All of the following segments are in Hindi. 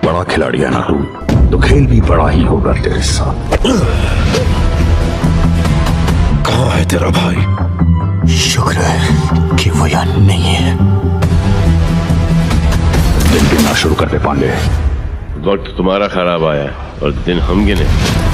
बड़ा खिलाड़ी है ना तू, तो खेल भी बड़ा ही होगा तेरे साथ। कहाँ है तेरा भाई? शुक्र है कि वो यहाँ नहीं है। दिन गिनना शुरू कर दे पांडे। वक्त तुम्हारा खराब आया और दिन हम गिने।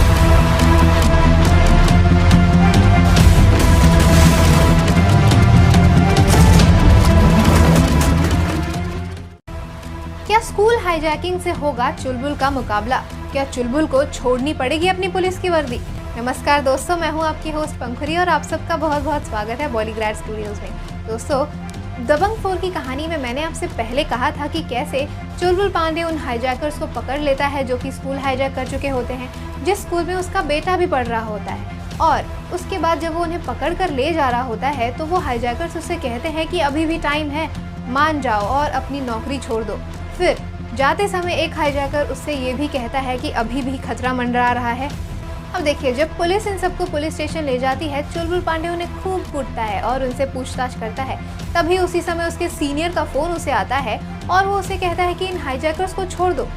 क्या स्कूल हाईजैकिंग से होगा चुलबुल का मुकाबला? क्या चुलबुल को छोड़नी पड़ेगी अपनी पुलिस की वर्दी? नमस्कार दोस्तों, मैं हूं आपकी होस्ट पंखुरी और आप सबका बहुत बहुत स्वागत है बॉलीग्राड स्टूडियोज में। दोस्तों, दबंग 4 की कहानी में मैंने आपसे पहले कहा था कि कैसे चुलबुल पांडे उन हाईजैकर्स को पकड़ लेता है जो कि स्कूल हाईजैक कर चुके होते हैं, जिस स्कूल में उसका बेटा भी पढ़ रहा होता है। और उसके बाद जब वो उन्हें पकड़ कर ले जा रहा होता है तो वो हाईजैकर्स उससे कहते हैं कि अभी भी टाइम है, मान जाओ और अपनी नौकरी छोड़ दो। फिर जाते समय एक हाईजैकर उससे ये भी कहता है कि अभी भी खतरा मंडरा रहा है। अब देखिए, जब पुलिस इन सबको पुलिस स्टेशन ले जाती है, चुलबुल पांडे उन्हें खूब कूटता है और उनसे पूछताछ करता है। तभी उसी समय उसके सीनियर का फ़ोन उसे आता है और वो उसे कहता है कि इन हाईजैकर्स को छोड़ दो।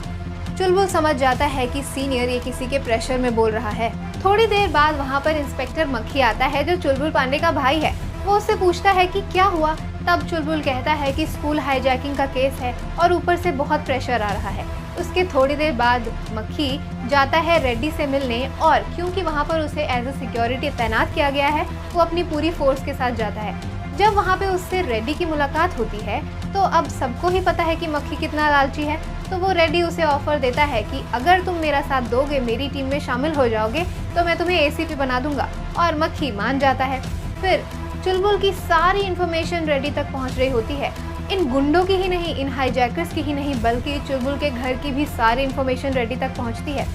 चुलबुल समझ जाता है कि सीनियर ये किसी के प्रेशर में बोल रहा है। थोड़ी देर बाद वहाँ पर इंस्पेक्टर मक्खी आता है जो चुलबुल पांडे का भाई है। वो उससे पूछता है कि क्या हुआ। तब चुलबुल कहता है कि स्कूल हाईजैकिंग का केस है और ऊपर से बहुत प्रेशर आ रहा है। उसके थोड़ी देर बाद मक्खी जाता है रेड्डी से मिलने और क्योंकि वहाँ पर उसे एज अ सिक्योरिटी तैनात किया गया है, वो अपनी पूरी फोर्स के साथ जाता है। जब वहाँ पे उससे रेड्डी की मुलाकात होती है तो अब सबको ही पता है कि मक्खी कितना लालची है। तो वो रेड्डी उसे ऑफर देता है कि अगर तुम मेरा साथ दोगे, मेरी टीम में शामिल हो जाओगे, तो मैं तुम्हें एसीपी बना दूंगा। और मक्खी मान जाता है। फिर चुलबुल की सारी इन्फॉर्मेशन रेड्डी तक पहुंच रही होती है। इन गुंडों की ही नहीं, इन हाईजैकर्स की ही नहीं, बल्कि चुलबुल के घर की भी सारी इन्फॉर्मेशन रेड्डी तक पहुंचती है।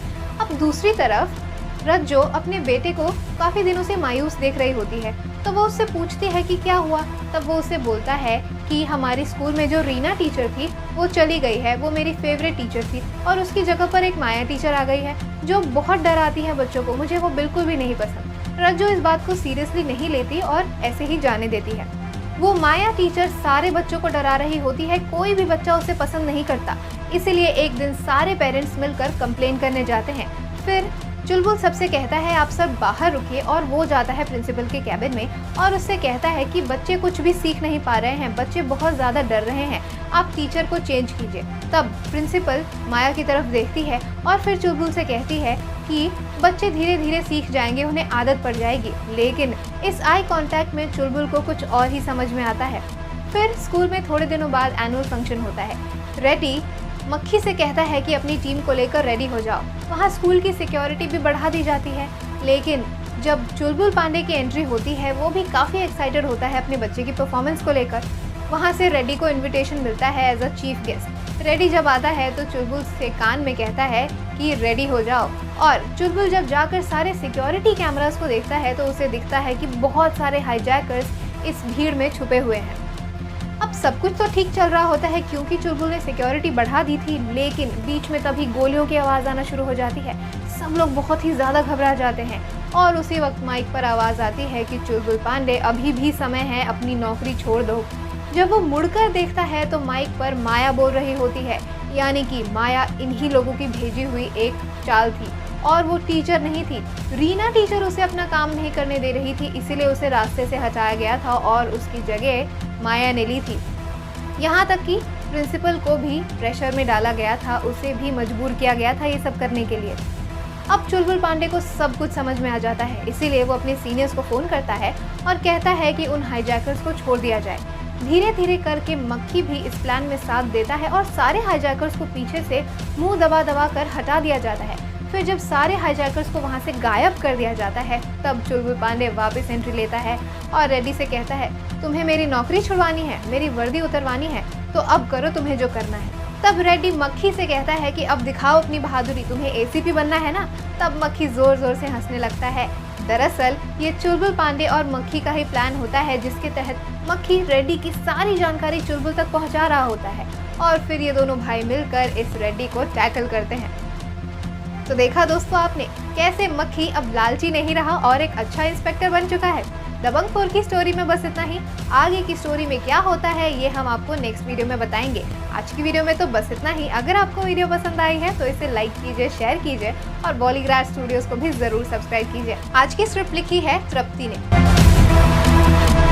अब दूसरी तरफ रज्जो अपने बेटे को काफ़ी दिनों से मायूस देख रही होती है। तो वो उससे पूछती है कि क्या हुआ। तब वो उससे बोलता है कि हमारी स्कूल में जो रीना टीचर थी वो चली गई है, वो मेरी फेवरेट टीचर थी और उसकी जगह पर एक माया टीचर आ गई है जो बहुत डराती है बच्चों को। मुझे वो बिल्कुल भी नहीं पसंद। रज्जो इस बात को सीरियसली नहीं लेती और ऐसे ही जाने देती है। वो माया टीचर सारे बच्चों को डरा रही होती है, कोई भी बच्चा उसे पसंद नहीं करता। इसीलिए एक दिन सारे पेरेंट्स मिलकर कंप्लेन करने जाते हैं। फिर चुलबुल सबसे कहता है आप सब बाहर रुकिए और वो जाता है प्रिंसिपल के कैबिन में और उससे कहता है कि बच्चे कुछ भी सीख नहीं पा रहे हैं, बच्चे बहुत ज़्यादा डर रहे हैं, आप टीचर को चेंज कीजिए। तब प्रिंसिपल माया की तरफ देखती है और फिर चुलबुल से कहती है कि बच्चे धीरे धीरे सीख जाएंगे, उन्हें आदत पड़ जाएगी। लेकिन इस आई कांटेक्ट में चुलबुल को कुछ और ही समझ में आता है। फिर स्कूल में थोड़े दिनों बाद एनुअल फंक्शन होता है। रेड्डी मक्खी से कहता है कि अपनी टीम को लेकर रेडी हो जाओ। वहाँ स्कूल की सिक्योरिटी भी बढ़ा दी जाती है। लेकिन जब चुलबुल पांडे की एंट्री होती है, वो भी काफ़ी एक्साइटेड होता है अपने बच्चे की परफॉर्मेंस को लेकर। वहाँ से रेड्डी को इनविटेशन मिलता है as a chief guest. Reddy जब आता है तो चुलबुल से कान में कहता है कि रेडी हो जाओ। और चुलबुल जब जाकर सारे सिक्योरिटी कैमरास को देखता है तो उसे दिखता है कि बहुत सारे हाईजैकर्स इस भीड़ में छुपे हुए हैं। अब सब कुछ तो ठीक चल रहा होता है क्योंकि चुलबुल ने सिक्योरिटी बढ़ा दी थी, लेकिन बीच में तभी गोलियों की आवाज़ आना शुरू हो जाती है। सब लोग बहुत ही ज़्यादा घबरा जाते हैं और उसी वक्त माइक पर आवाज़ आती है कि चुलबुल पांडे अभी भी समय है, अपनी नौकरी छोड़ दो। जब वो मुड़कर देखता है तो माइक पर माया बोल रही होती है, यानी कि माया इन्हीं लोगों की भेजी हुई एक चाल थी और वो टीचर नहीं थी। रीना टीचर उसे अपना काम नहीं करने दे रही थी, इसीलिए उसे रास्ते से हटाया गया था और उसकी जगह माया ने ली थी। यहाँ तक कि प्रिंसिपल को भी प्रेशर में डाला गया था, उसे भी मजबूर किया गया था ये सब करने के लिए। अब चुलबुल पांडे को सब कुछ समझ में आ जाता है, इसीलिए वो अपने सीनियर्स को फ़ोन करता है और कहता है कि उन हाईजैकर्स को छोड़ दिया जाए। धीरे धीरे करके मक्खी भी इस प्लान में साथ देता है और सारे हाईजैकर्स को पीछे से मुंह दबा दबा कर हटा दिया जाता है। फिर जब सारे हाईजैकर्स को वहां से गायब कर दिया जाता है तब चुलबुल पांडे वापस एंट्री लेता है और रेड्डी से कहता है तुम्हें मेरी नौकरी छुड़वानी है, मेरी वर्दी उतरवानी है, तो अब करो तुम्हें जो करना है। तब रेड्डी मक्खी से कहता है कि अब दिखाओ अपनी बहादुरी, तुम्हें एसीपी बनना है ना। तब मक्खी जोर जोर से हंसने लगता है। दरअसल ये चुलबुल पांडे और मक्खी का ही प्लान होता है जिसके तहत मक्खी रेड्डी की सारी जानकारी चुलबुल तक पहुंचा रहा होता है और फिर ये दोनों भाई मिलकर इस रेड्डी को टैकल करते हैं। तो देखा दोस्तों आपने कैसे मक्खी अब लालची नहीं रहा और एक अच्छा इंस्पेक्टर बन चुका है। दबंग 4 की स्टोरी में बस इतना ही। आगे की स्टोरी में क्या होता है ये हम आपको नेक्स्ट वीडियो में बताएंगे। आज की वीडियो में तो बस इतना ही। अगर आपको वीडियो पसंद आई है तो इसे लाइक कीजिए, शेयर कीजिए और बॉलीग्राड स्टूडियोज को भी जरूर सब्सक्राइब कीजिए। आज की स्क्रिप्ट लिखी है तृप्ति ने।